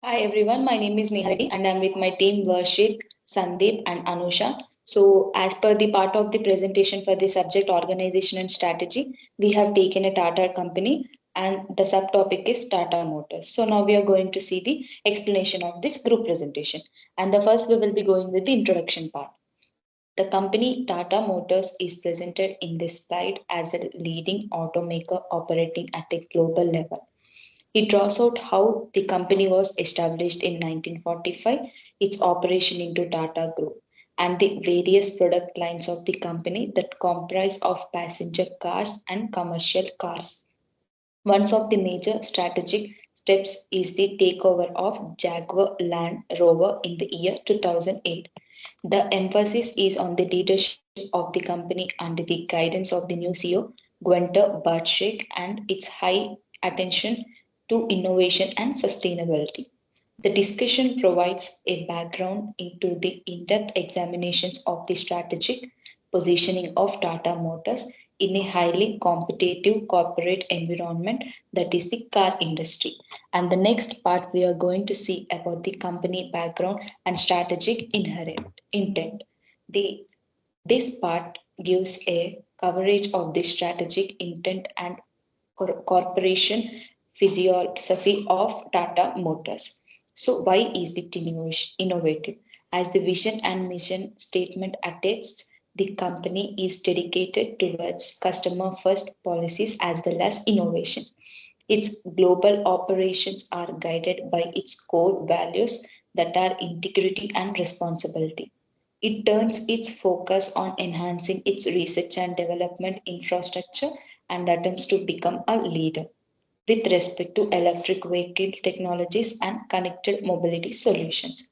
Hi everyone, my name is Neha Reddy and I'm with my team Varshit, Sandeep and Anusha. So as per the part of the presentation for the subject organization and strategy, we have taken a Tata company and the subtopic is Tata Motors. So now we are going to see the explanation of this group presentation. And the first we will be going with the introduction part. The company Tata Motors is presented in this slide as a leading automaker operating at a global level. It draws out how the company was established in 1945, its operation into Tata Group, and the various product lines of the company that comprise of passenger cars and commercial cars. One of the major strategic steps is the takeover of Jaguar Land Rover in the year 2008. The emphasis is on the leadership of the company under the guidance of the new CEO, Gwenter Bartschek, and its high attention to innovation and sustainability. The discussion provides a background into the in depth examinations of the strategic positioning of Tata Motors in a highly competitive corporate environment that is the car industry. And the next part we are going to see about the company background and strategic inherent intent. The this part gives a coverage of the strategic intent and corporation philosophy of Tata Motors. So, why is it innovative? As the vision and mission statement attests, the company is dedicated towards customer first policies as well as innovation. Its global operations are guided by its core values that are integrity and responsibility. It turns its focus on enhancing its research and development infrastructure and attempts to become a leader with respect to electric vehicle technologies and connected mobility solutions.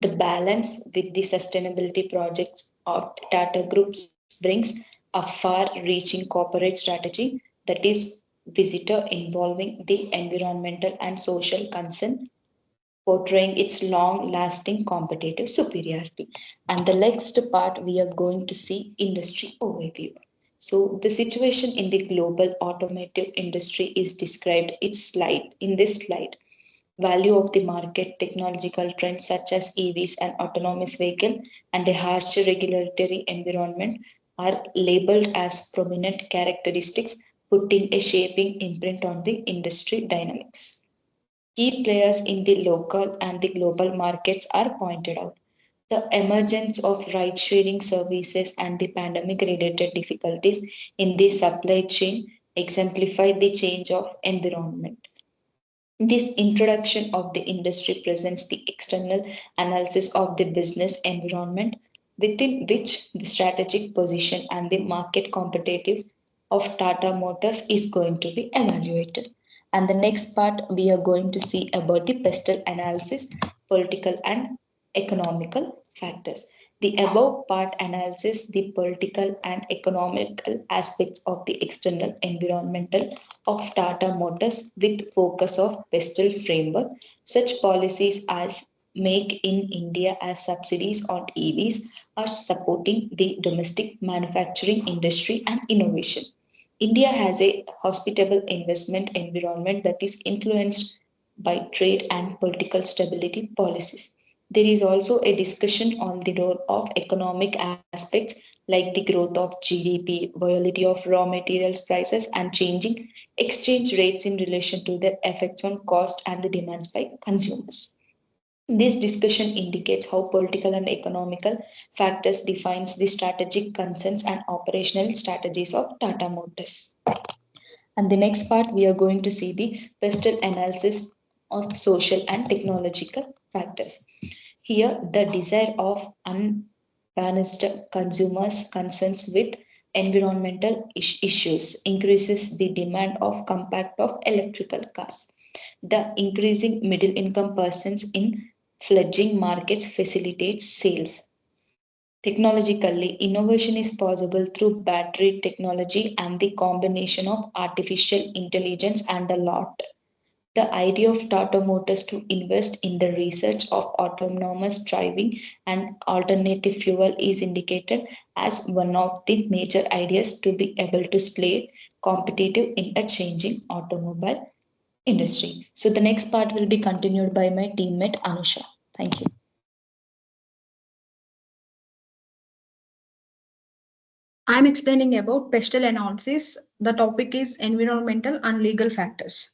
The balance with the sustainability projects of Tata Groups brings a far reaching corporate strategy that is visitor involving the environmental and social concern, portraying its long lasting competitive superiority. And the next part we are going to see industry overview. So the situation in the global automotive industry is described in this slide. Value of the market, technological trends such as EVs and autonomous vehicle, and a harsh regulatory environment are labeled as prominent characteristics, putting a shaping imprint on the industry dynamics. Key players in the local and the global markets are pointed out. The emergence of ride sharing services and the pandemic related difficulties in the supply chain exemplify the change of environment. This introduction of the industry presents the external analysis of the business environment within which the strategic position and the market competitiveness of Tata Motors is going to be evaluated. And the next part we are going to see about the pestle analysis, political and economical factors. The above part analyzes the political and economical aspects of the external environmental of Tata Motors with focus of pestle framework. Such policies as Make in India as subsidies on EVs are supporting the domestic manufacturing industry and innovation. India has a hospitable investment environment that is influenced by trade and political stability policies. There is also a discussion on the role of economic aspects like the growth of GDP, volatility of raw materials prices, and changing exchange rates in relation to their effects on cost and the demands by consumers. This discussion indicates how political and economical factors defines the strategic concerns and operational strategies of Tata Motors. And the next part we are going to see the pestle analysis of social and technological factors. Here, the desire of unbalanced consumers' concerns with environmental issues increases the demand of compact of electrical cars. The increasing middle income persons in fledgling markets facilitates sales. Technologically, innovation is possible through battery technology and the combination of artificial intelligence and a lot. The idea of Tata Motors to invest in the research of autonomous driving and alternative fuel is indicated as one of the major ideas to be able to stay competitive in a changing automobile industry. So the next part will be continued by my teammate Anusha. Thank you. I'm explaining about pestle analysis. The topic is environmental and legal factors.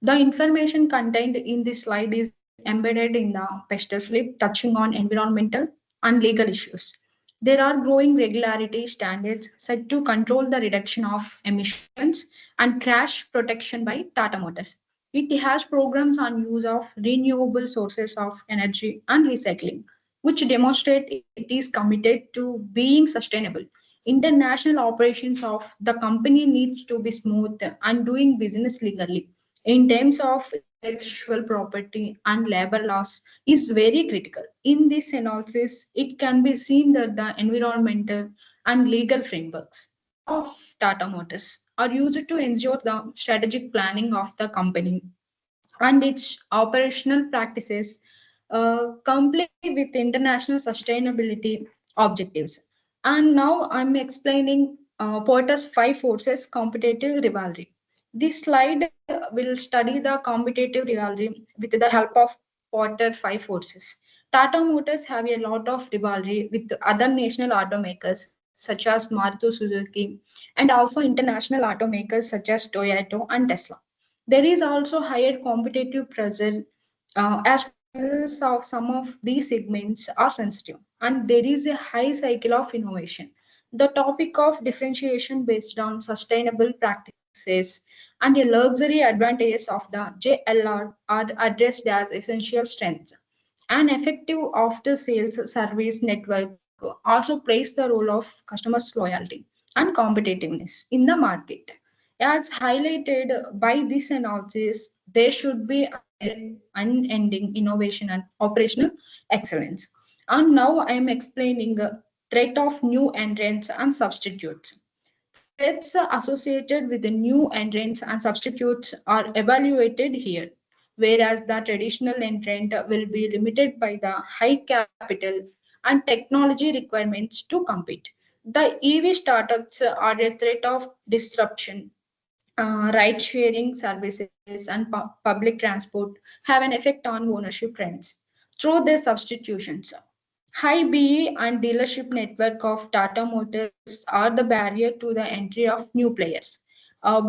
The information contained in this slide is embedded in the pestle slip, touching on environmental and legal issues. There are growing regularity standards set to control the reduction of emissions and crash protection by Tata Motors. It has programs on use of renewable sources of energy and recycling, which demonstrate it is committed to being sustainable. International operations of the company needs to be smooth and doing business legally in terms of intellectual property and labor laws is very critical. In this analysis, it can be seen that the environmental and legal frameworks of Tata Motors are used to ensure the strategic planning of the company and its operational practices comply with international sustainability objectives. And now I'm explaining Porter's five forces competitive rivalry. This slide will study the competitive rivalry with the help of Porter five forces. Tata Motors have a lot of rivalry with other national automakers such as Maruti Suzuki and also international automakers such as Toyota and Tesla. There is also higher competitive pressure as prices of some of these segments are sensitive, and there is a high cycle of innovation. The topic of differentiation based on sustainable practices and the luxury advantages of the JLR are addressed as essential strengths. An effective after sales service network also plays the role of customers' loyalty and competitiveness in the market. As highlighted by this analysis, there should be unending innovation and operational excellence. And now I am explaining the threat of new entrants and substitutes. Threats associated with the new entrants and substitutes are evaluated here, whereas the traditional entrant will be limited by the high capital and technology requirements to compete. The EV startups are a threat of disruption. Ride sharing services and public transport have an effect on ownership trends through their substitutions. High BE and dealership network of Tata Motors are the barrier to the entry of new players.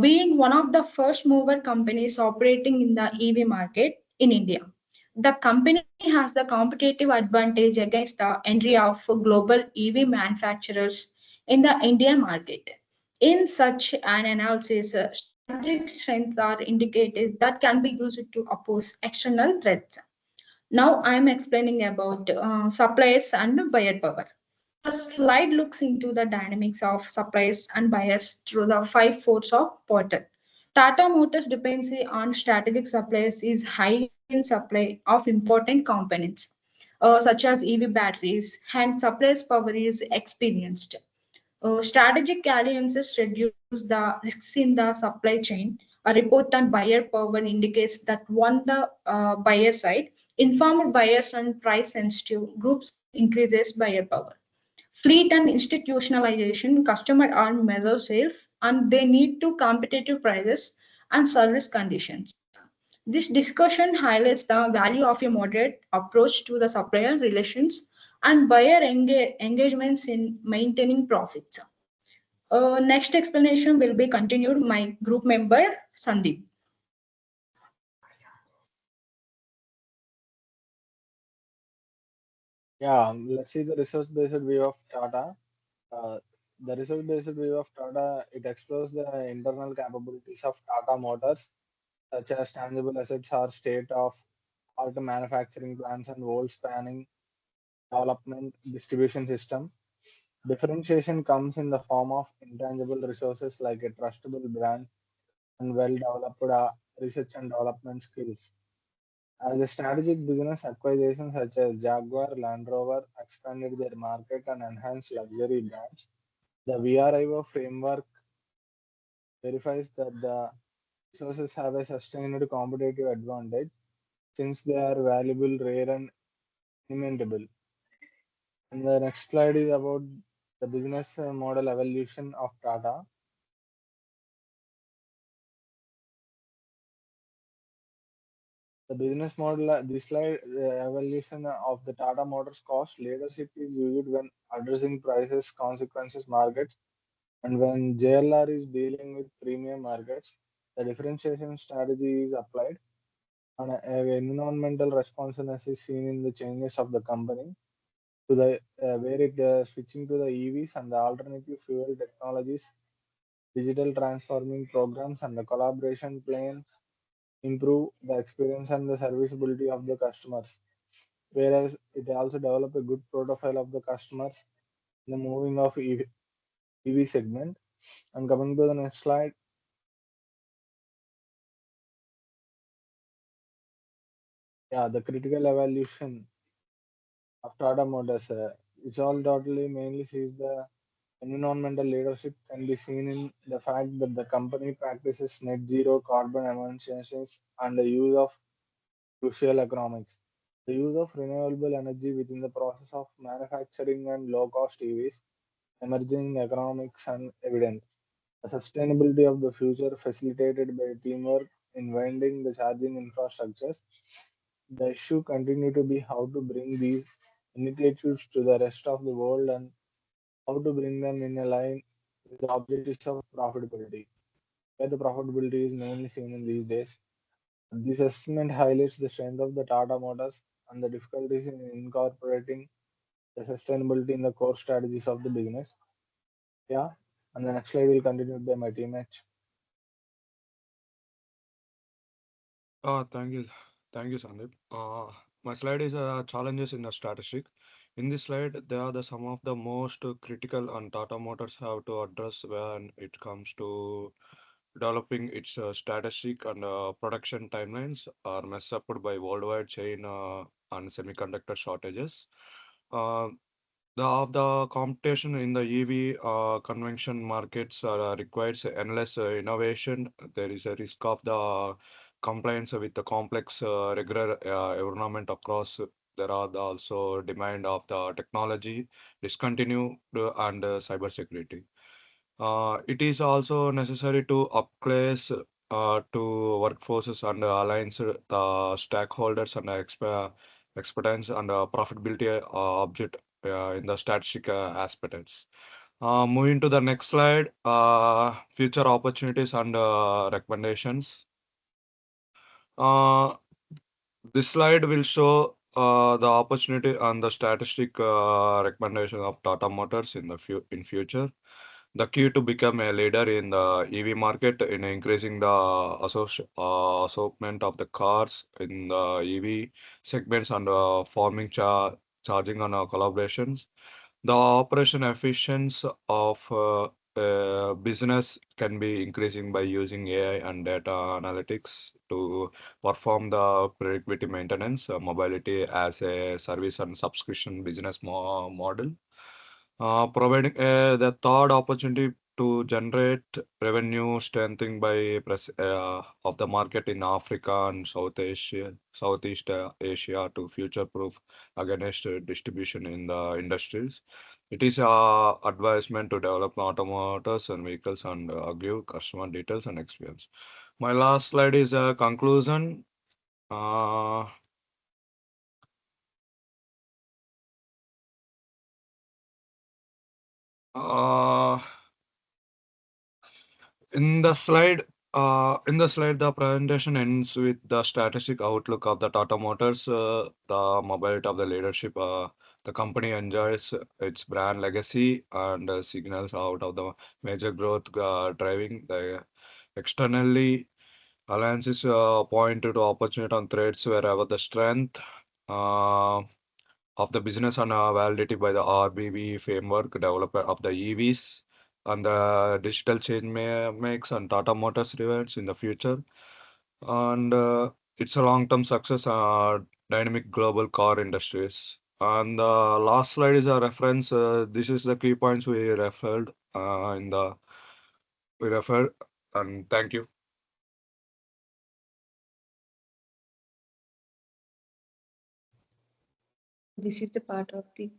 Being one of the first mover companies operating in the EV market in India, the company has the competitive advantage against the entry of global EV manufacturers in the Indian market. In such an analysis, strategic strengths are indicated that can be used to oppose external threats. Now I am explaining about suppliers and buyer power. The slide looks into the dynamics of suppliers and buyers through the five forces of Porter. Tata Motors' dependency on strategic suppliers is high in supply of important components such as EV batteries, and suppliers' power is experienced. Strategic alliances reduce the risks in the supply chain. A report on buyer power indicates that on the buyer side, informed buyers and price sensitive groups increases buyer power. Fleet and institutionalization, customer earn measure sales and they need to competitive prices and service conditions. This discussion highlights the value of a moderate approach to the supplier relations and buyer engagements in maintaining profits. Next explanation will be continued my group member Sandeep. Yeah, let's see the resource-based view of Tata. Uh, the resource-based view of Tata, it explores the internal capabilities of Tata Motors, such as tangible assets or state of art manufacturing plants and world spanning development distribution system. Differentiation comes in the form of intangible resources like a trustable brand and well developed research and development skills. As a strategic business acquisition such as Jaguar, Land Rover expanded their market and enhanced luxury brands, the VRIO framework verifies that the resources have a sustained competitive advantage since they are valuable, rare, and inimitable. And the next slide is about the business model evolution of Tata. The business model, this slide, the evolution of the Tata Motors cost leadership is used when addressing prices, consequences, markets, and when JLR is dealing with premium markets. The differentiation strategy is applied, and environmental responsiveness is seen in the changes of the company to the where it switching to the EVs and the alternative fuel technologies, digital transforming programs, and the collaboration plans improve the experience and the serviceability of the customers. Whereas it also develop a good profile of the customers in the moving of EV segment. And coming to the next slide, yeah, the critical evaluation of Tata Motors, it's all totally mainly sees the environmental leadership can be seen in the fact that the company practices net zero carbon emissions and the use of crucial economics. The use of renewable energy within the process of manufacturing and low cost EVs, emerging economics and evident. The sustainability of the future facilitated by teamwork in winding the charging infrastructures. The issue continue to be how to bring these initiatives to the rest of the world and how to bring them in a line with the objectives of profitability, where the profitability is mainly seen in these days. This assessment highlights the strength of the Tata Motors and the difficulties in incorporating the sustainability in the core strategies of the business. Yeah, and the next slide will continue by my teammate. Thank you. Thank you, Sandeep. My slide is challenges in the statistic. In this slide, they are the some of the most critical and Tata Motors have to address when it comes to developing its statistic and production timelines are messed up by worldwide chain and semiconductor shortages. Uh, the competition in the EV convention markets requires endless innovation. There is a risk of the compliance with the complex regular environment across. There are also demand of the technology, discontinue and cybersecurity. It is also necessary to upplace to workforces and aligns the stakeholders and expertise and profitability object in the statistic aspects. Moving to the next slide, future opportunities and recommendations. Uh, this slide will show the opportunity and the statistic recommendation of Tata Motors in the in future. The key to become a leader in the EV market in increasing the assortment of the cars in the EV segments and forming charging and collaborations. The operation efficiency of business can be increasing by using AI and data analytics to perform the predictive maintenance, mobility as a service and subscription business model, providing the third opportunity to generate revenue strengthening by of the market in Africa and Southeast Asia to future-proof against distribution in the industries. It is advisement to develop automotives and vehicles and give customer details and experience. My last slide is a conclusion. Uh, uh, In the slide, the presentation ends with the strategic outlook of the Tata Motors, the mobility of the leadership. The company enjoys its brand legacy and signals out of the major growth driving the externally. Alliances point to opportunity and threats wherever the strength. Uh, of the business and validity by the RBV framework developer of the EVs and the digital change makes and Tata Motors rewards in the future. And it's a long-term success, dynamic global car industries. And the last slide is a reference. This is the key points we referred. And thank you. This is the part of the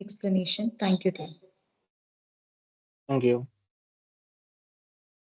explanation. Thank you, Tim. Thank you.